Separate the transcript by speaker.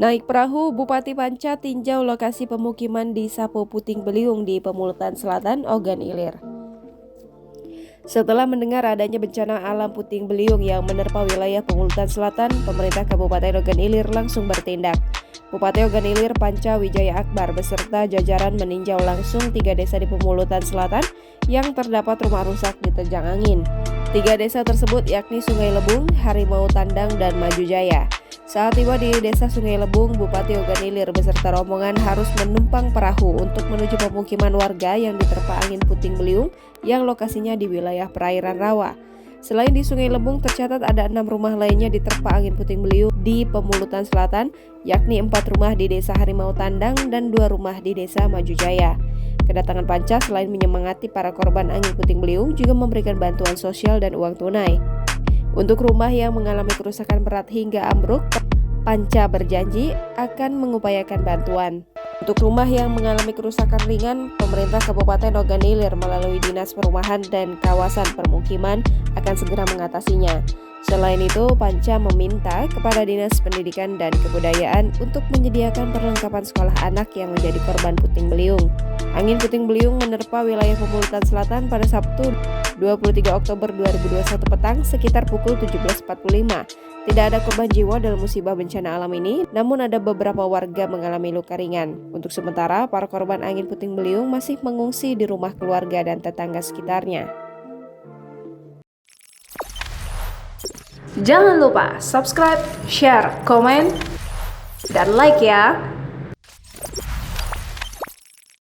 Speaker 1: Naik perahu, Bupati Panca tinjau lokasi pemukiman di Sapo Puting Beliung di Pemulutan Selatan, Ogan Ilir. Setelah mendengar adanya bencana alam puting beliung yang menerpa wilayah Pemulutan Selatan, pemerintah Kabupaten Ogan Ilir langsung bertindak. Bupati Ogan Ilir Panca Wijaya Akbar beserta jajaran meninjau langsung 3 desa di Pemulutan Selatan yang terdapat rumah rusak diterjang angin. 3 desa tersebut yakni Sungai Lebung, Harimau Tandang, dan Maju Jaya. Saat tiba di desa Sungai Lebung, Bupati Ogan Ilir beserta rombongan harus menumpang perahu untuk menuju pemukiman warga yang diterpa angin puting beliung yang lokasinya di wilayah perairan rawa. Selain di Sungai Lebung, tercatat ada 6 rumah lainnya diterpa angin puting beliung di Pemulutan Selatan, yakni 4 rumah di desa Harimau Tandang dan 2 rumah di desa Maju Jaya. Kedatangan Panca selain menyemangati para korban angin puting beliung juga memberikan bantuan sosial dan uang tunai. Untuk rumah yang mengalami kerusakan berat hingga ambruk, Panca berjanji akan mengupayakan bantuan. Untuk rumah yang mengalami kerusakan ringan, pemerintah Kabupaten Ogan Ilir melalui Dinas Perumahan dan Kawasan Permukiman akan segera mengatasinya. Selain itu, Panca meminta kepada Dinas Pendidikan dan Kebudayaan untuk menyediakan perlengkapan sekolah anak yang menjadi korban puting beliung. Angin puting beliung menerpa wilayah Pemulutan Selatan pada Sabtu 23 Oktober 2021 petang sekitar pukul 17.45. Tidak ada korban jiwa dalam musibah bencana alam ini, namun ada beberapa warga mengalami luka ringan. Untuk sementara, para korban angin puting beliung masih mengungsi di rumah keluarga dan tetangga sekitarnya.
Speaker 2: Jangan lupa subscribe, share, komen, dan like ya!